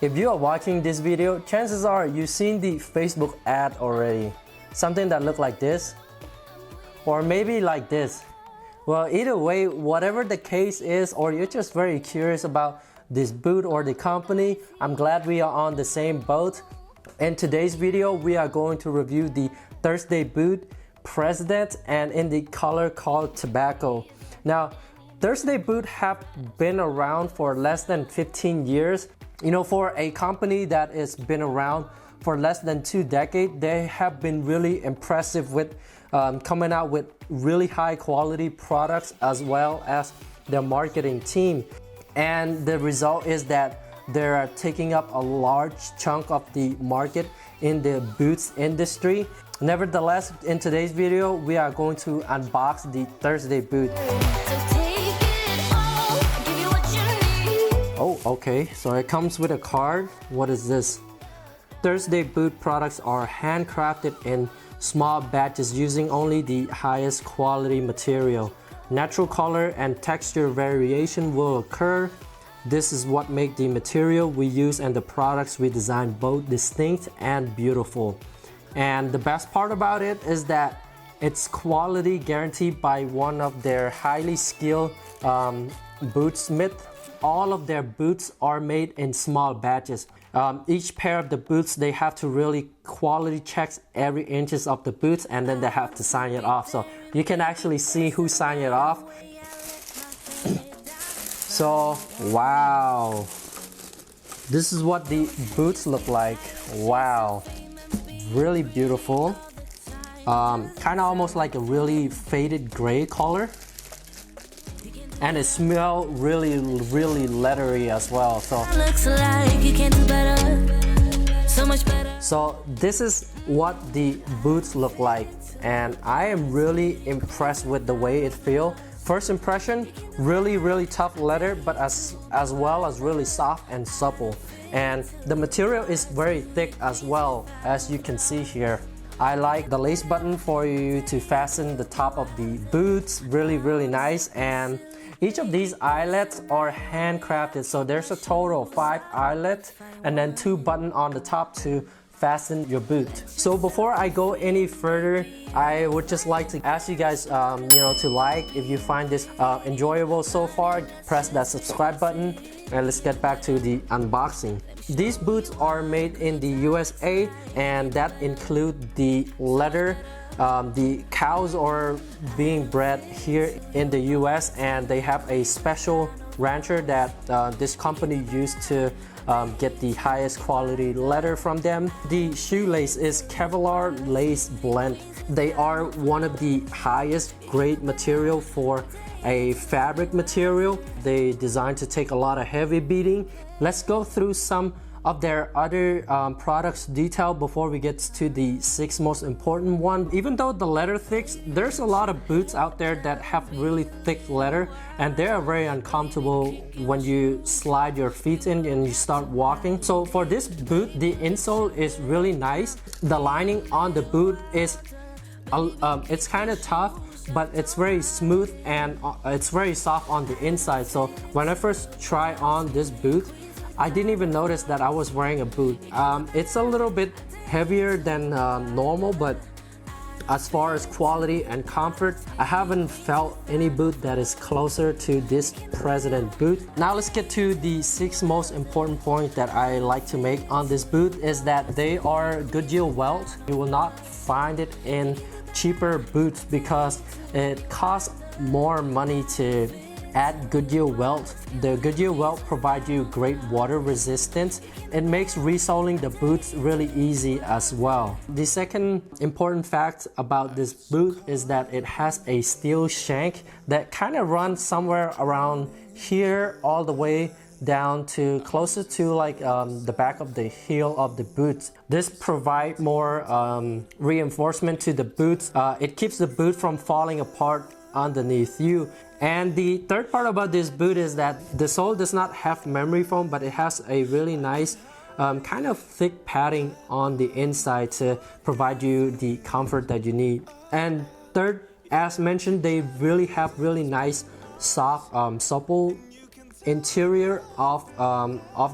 If you are watching this video, chances are you've seen the Facebook ad already. Something that looked like this, or maybe like this. Well, either way, whatever the case is, or you're just very curious about this boot or the company, I'm glad we are on the same boat. In today's video, we are going to review the Thursday boot President and in the color called Tobacco. Now, Thursday boot have been around for less than 15 years. You know, for a company that has been around for less than 2 decades, they have been really impressive with coming out with really high quality products as well as their marketing team. And the result is that they're taking up a large chunk of the market in the boots industry. Nevertheless, in today's video, we are going to unbox the Thursday boot. Oh, okay, so it comes with a card. What is this? Thursday boot products are handcrafted in small batches using only the highest quality material. Natural color and texture variation will occur. This is what makes the material we use and the products we design both distinct and beautiful. And the best part about it is that it's quality guaranteed by one of their highly skilled bootsmith. All of their boots are made in small batches. Each pair of the boots, they have to really quality check every inches of the boots, and then they have to sign it off. So you can actually see who signed it off. So, wow. This is what the boots look like. Wow. Really beautiful. Kind of almost like a really faded gray color. And it smells really leathery as well. So looks like you can do better, so much better. So this is what the boots look like, and I am really impressed with the way it feels. First impression, really tough leather, but as well as really soft and supple. And the material is very thick as well, as you can see here. I like the lace button for you to fasten the top of the boots, really nice. And each of these eyelets are handcrafted, so there's a total of 5 eyelets and then 2 buttons on the top to fasten your boot. So before I go any further, I would just like to ask you guys to like. If you find this enjoyable so far, press that subscribe button, and let's get back to the unboxing. These boots are made in the USA, and that include the leather. The cows are being bred here in the US, and they have a special rancher that this company used to get the highest quality leather from them. The shoelace is Kevlar lace blend. They are one of the highest grade material for a fabric material. They designed to take a lot of heavy beating. Let's go through some of their other products detail before we get to the 6 most important one. Even though the leather thick, there's a lot of boots out there that have really thick leather, and they are very uncomfortable when you slide your feet in and you start walking. So for this boot, the insole is really nice. The lining on the boot is it's kind of tough, but it's very smooth and it's very soft on the inside. So when I first try on this boot, I didn't even notice that I was wearing a boot. It's a little bit heavier than normal, but as far as quality and comfort, I haven't felt any boot that is closer to this President boot. Now let's get to the 6 most important points that I like to make on this boot is that they are Goodyear welt. You will not find it in cheaper boots because it costs more money to add Goodyear welt. The Goodyear welt provides you great water resistance. It makes resoling the boots really easy as well. The second important fact about this boot is that it has a steel shank that kind of runs somewhere around here all the way down to closer to like the back of the heel of the boots. This provides more reinforcement to the boots. It keeps the boot from falling apart underneath you. And the third part about this boot is that the sole does not have memory foam, but it has a really nice kind of thick padding on the inside to provide you the comfort that you need. And third, as mentioned, they really have really nice soft supple interior of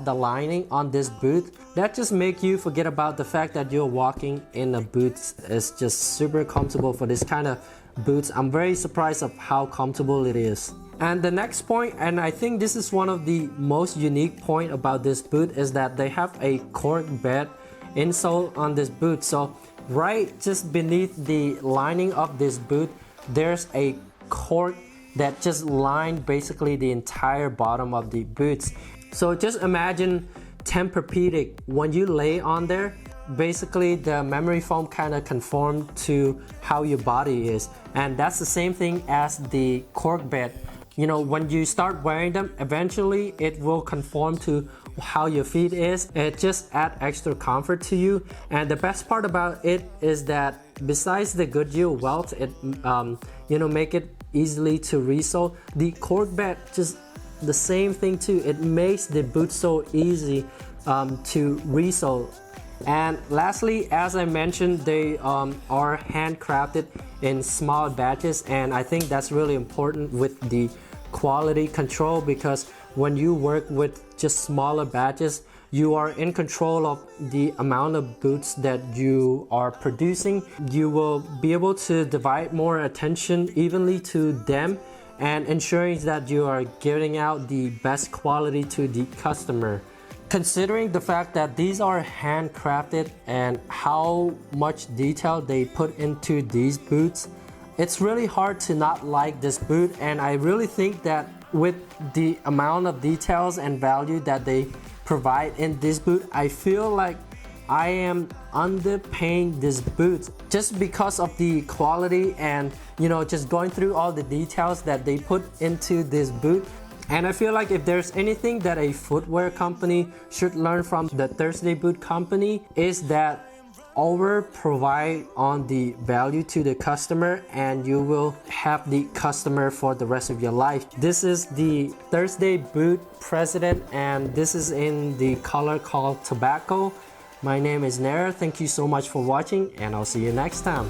the lining on this boot that just make you forget about the fact that you're walking in a boot. It's just super comfortable for this kind of boots. I'm very surprised of how comfortable it is. And the next point, and I think this is one of the most unique point about this boot, is that they have a cork bed insole on this boot. So right just beneath the lining of this boot, there's a cork that just lined basically the entire bottom of the boots. So just imagine Tempur-Pedic. When you lay on there, basically the memory foam kind of conform to how your body is, and that's the same thing as the cork bed. You know, when you start wearing them, eventually it will conform to how your feet is. It just adds extra comfort to you. And the best part about it is that besides the Goodyear welt, it make it easily to resole. The cork bed, just the same thing too. It makes the boot so easy to resole. And lastly, as I mentioned, they are handcrafted in small batches, and I think that's really important with the quality control, because when you work with just smaller batches, you are in control of the amount of boots that you are producing. You will be able to divide more attention evenly to them and ensuring that you are giving out the best quality to the customer. Considering the fact that these are handcrafted and how much detail they put into these boots, it's really hard to not like this boot. And I really think that with the amount of details and value that they provide in this boot, I feel like I am underpaying this boot just because of the quality and just going through all the details that they put into this boot. And I feel like if there's anything that a footwear company should learn from the Thursday Boot Company, is that over provide on the value to the customer, and you will have the customer for the rest of your life. This is the Thursday Boot President, and this is in the color called Tobacco. My name is Nair. Thank you so much for watching, and I'll see you next time.